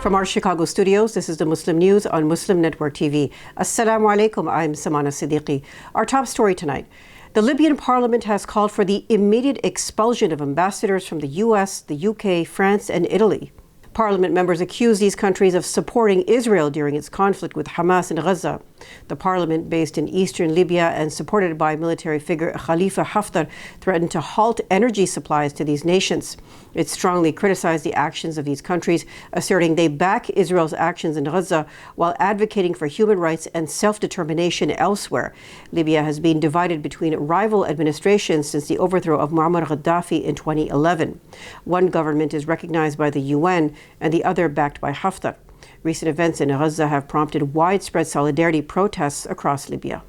From our Chicago studios, this is the Muslim News on Muslim Network TV. Assalamu alaikum, I'm Samana, Siddiqui. Our top story tonight. The Libyan parliament has called for the immediate expulsion of ambassadors from the US, the UK, France, and Italy. Parliament members accuse these countries of supporting Israel during its conflict with Hamas in Gaza. The parliament, based in eastern Libya and supported by military figure Khalifa Haftar, threatened to halt energy supplies to these nations. It strongly criticized the actions of these countries, asserting they back Israel's actions in Gaza while advocating for human rights and self-determination elsewhere. Libya has been divided between rival administrations since the overthrow of Muammar Gaddafi in 2011. One government is recognized by the UN and the other backed by Haftar. Recent events in Gaza have prompted widespread solidarity protests across Libya.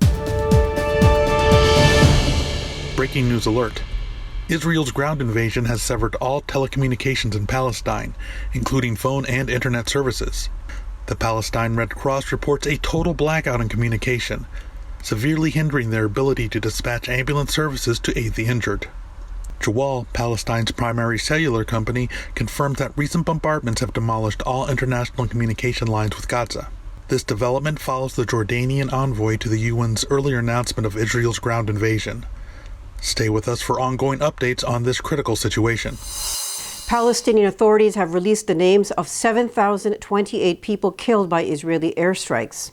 Breaking news alert. Israel's ground invasion has severed all telecommunications in Palestine, including phone and internet services. The Palestine Red Cross reports a total blackout in communication, severely hindering their ability to dispatch ambulance services to aid the injured. Jawal, Palestine's primary cellular company, confirmed that recent bombardments have demolished all international communication lines with Gaza. This development follows the Jordanian envoy to the UN's earlier announcement of Israel's ground invasion. Stay with us for ongoing updates on this critical situation. Palestinian authorities have released the names of 7,028 people killed by Israeli airstrikes.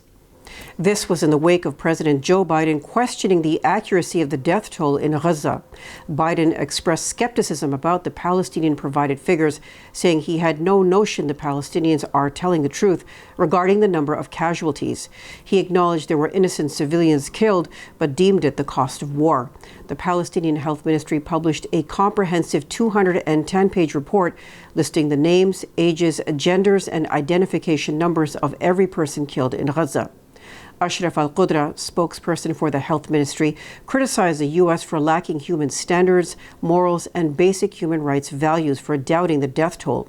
This was in the wake of President Joe Biden questioning the accuracy of the death toll in Gaza. Biden expressed skepticism about the Palestinian-provided figures, saying he had no notion the Palestinians are telling the truth regarding the number of casualties. He acknowledged there were innocent civilians killed, but deemed it the cost of war. The Palestinian Health Ministry published a comprehensive 210-page report listing the names, ages, genders, and identification numbers of every person killed in Gaza. Ashraf al-Qudra, spokesperson for the Health Ministry, criticized the U.S. for lacking human standards, morals, and basic human rights values for doubting the death toll.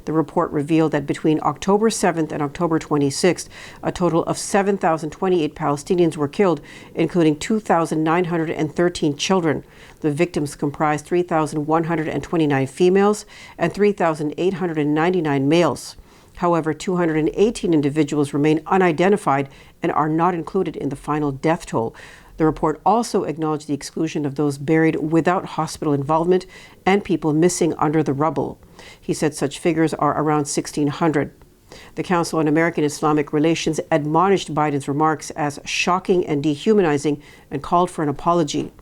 The report revealed that between October 7th and October 26th, a total of 7,028 Palestinians were killed, including 2,913 children. The victims comprised 3,129 females and 3,899 males. However, 218 individuals remain unidentified and are not included in the final death toll. The report also acknowledged the exclusion of those buried without hospital involvement and people missing under the rubble. He said such figures are around 1,600. The Council on American Islamic Relations admonished Biden's remarks as shocking and dehumanizing and called for an apology.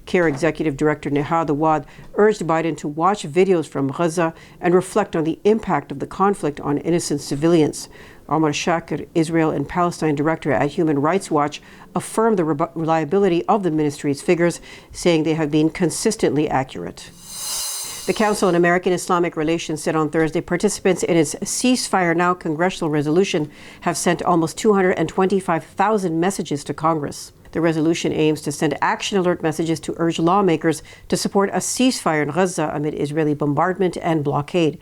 CARE Executive Director Nihad Awad urged Biden to watch videos from Gaza and reflect on the impact of the conflict on innocent civilians. Omar Shakir, Israel and Palestine Director at Human Rights Watch, affirmed the reliability of the ministry's figures, saying they have been consistently accurate. The Council on American Islamic Relations said on Thursday participants in its Ceasefire Now congressional resolution have sent almost 225,000 messages to Congress. The resolution aims to send action alert messages to urge lawmakers to support a ceasefire in Gaza amid Israeli bombardment and blockade.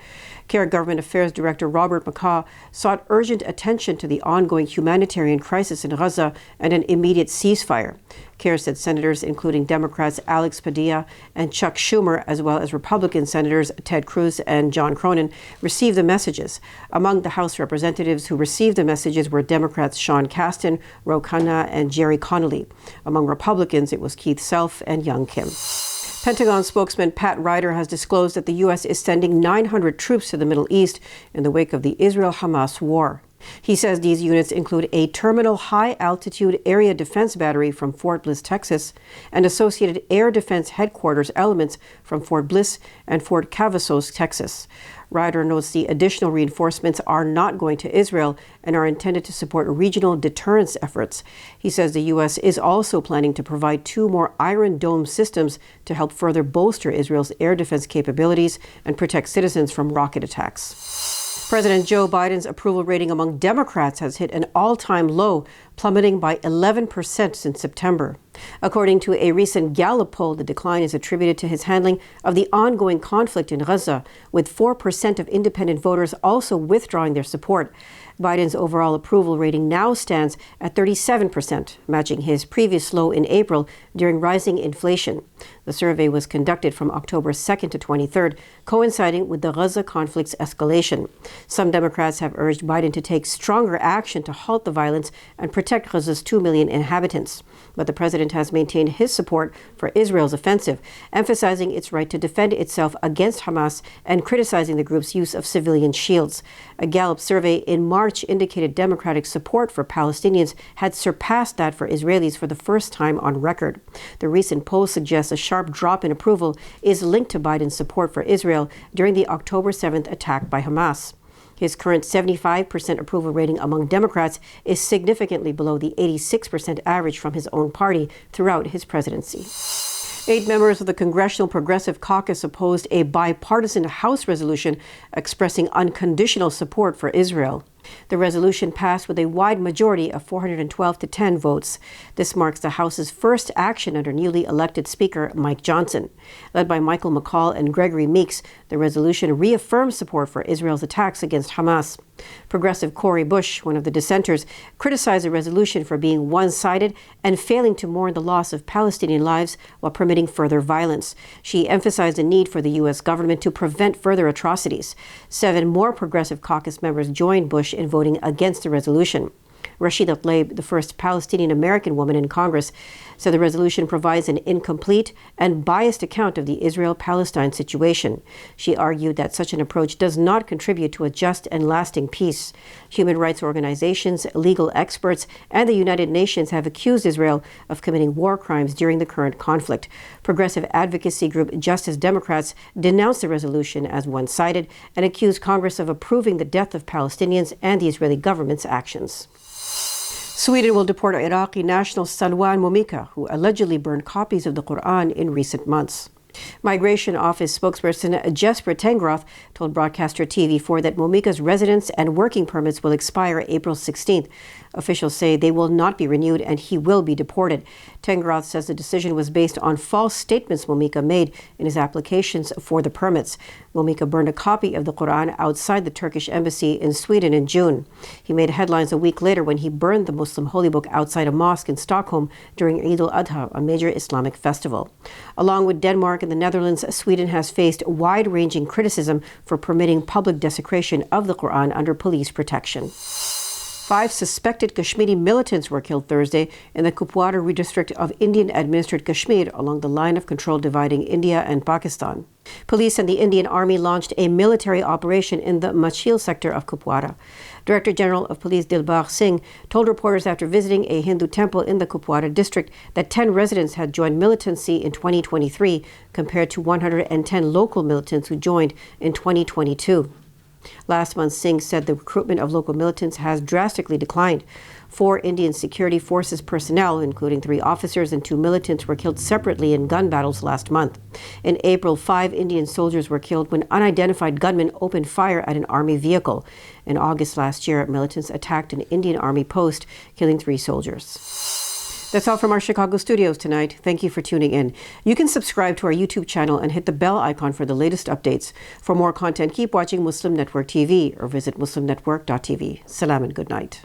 CARE Government Affairs Director Robert McCaw sought urgent attention to the ongoing humanitarian crisis in Gaza and an immediate ceasefire. CARE said senators, including Democrats Alex Padilla and Chuck Schumer, as well as Republican Senators Ted Cruz and John Cronin, received the messages. Among the House representatives who received the messages were Democrats Sean Casten, Ro Khanna, and Jerry Connolly. Among Republicans, it was Keith Self and Young Kim. Pentagon spokesman Pat Ryder has disclosed that the U.S. is sending 900 troops to the Middle East in the wake of the Israel-Hamas war. He says these units include a terminal high-altitude area defense battery from Fort Bliss, Texas, and associated air defense headquarters elements from Fort Bliss and Fort Cavazos, Texas. Ryder notes the additional reinforcements are not going to Israel and are intended to support regional deterrence efforts. He says the U.S. is also planning to provide 2 more Iron Dome systems to help further bolster Israel's air defense capabilities and protect citizens from rocket attacks. President Joe Biden's approval rating among Democrats has hit an all-time low, plummeting by 11% since September. According to a recent Gallup poll, the decline is attributed to his handling of the ongoing conflict in Gaza, with 4% of independent voters also withdrawing their support. Biden's overall approval rating now stands at 37%, matching his previous low in April during rising inflation. The survey was conducted from October 2nd to 23rd, coinciding with the Gaza conflict's escalation. Some Democrats have urged Biden to take stronger action to halt the violence and protect Gaza's 2 million inhabitants. But the president has maintained his support for Israel's offensive, emphasizing its right to defend itself against Hamas and criticizing the group's use of civilian shields. A Gallup survey in March indicated Democratic support for Palestinians had surpassed that for Israelis for the first time on record. The recent poll suggests a sharp drop in approval is linked to Biden's support for Israel during the October 7th attack by Hamas. His current 75% approval rating among Democrats is significantly below the 86% average from his own party throughout his presidency. 8 members of the Congressional Progressive Caucus opposed a bipartisan House resolution expressing unconditional support for Israel. The resolution passed with a wide majority of 412 to 10 votes. This marks the House's first action under newly elected Speaker Mike Johnson. Led by Michael McCall and Gregory Meeks, the resolution reaffirms support for Israel's attacks against Hamas. Progressive Cori Bush, one of the dissenters, criticized the resolution for being one-sided and failing to mourn the loss of Palestinian lives while permitting further violence. She emphasized the need for the U.S. government to prevent further atrocities. 7 more Progressive Caucus members joined Bush in voting against the resolution. Rashida Tlaib, the first Palestinian-American woman in Congress, said the resolution provides an incomplete and biased account of the Israel-Palestine situation. She argued that such an approach does not contribute to a just and lasting peace. Human rights organizations, legal experts, and the United Nations have accused Israel of committing war crimes during the current conflict. Progressive advocacy group Justice Democrats denounced the resolution as one-sided and accused Congress of approving the death of Palestinians and the Israeli government's actions. Sweden will deport Iraqi national Salwan Momika, who allegedly burned copies of the Quran in recent months. Migration Office spokesperson Jesper Tengroth told broadcaster TV4 that Momika's residence and working permits will expire April 16th. Officials say they will not be renewed and he will be deported. Tengroth says the decision was based on false statements Momika made in his applications for the permits. Momika burned a copy of the Quran outside the Turkish embassy in Sweden in June. He made headlines a week later when he burned the Muslim holy book outside a mosque in Stockholm during Eid al-Adha, a major Islamic festival. Along with Denmark and the Netherlands, Sweden has faced wide-ranging criticism for permitting public desecration of the Quran under police protection. 5 suspected Kashmiri militants were killed Thursday in the Kupwara redistrict of Indian-administered Kashmir along the line of control dividing India and Pakistan. Police and the Indian Army launched a military operation in the Machil sector of Kupwara. Director General of Police Dilbagh Singh told reporters after visiting a Hindu temple in the Kupwara district that 10 residents had joined militancy in 2023 compared to 110 local militants who joined in 2022. Last month, Singh said the recruitment of local militants has drastically declined. 4 Indian security forces personnel, including 3 officers and 2 militants, were killed separately in gun battles last month. In April, 5 Indian soldiers were killed when unidentified gunmen opened fire at an army vehicle. In August last year, militants attacked an Indian army post, killing 3 soldiers. That's all from our Chicago studios tonight. Thank you for tuning in. You can subscribe to our YouTube channel and hit the bell icon for the latest updates. For more content, keep watching Muslim Network TV or visit muslimnetwork.tv. Salam and good night.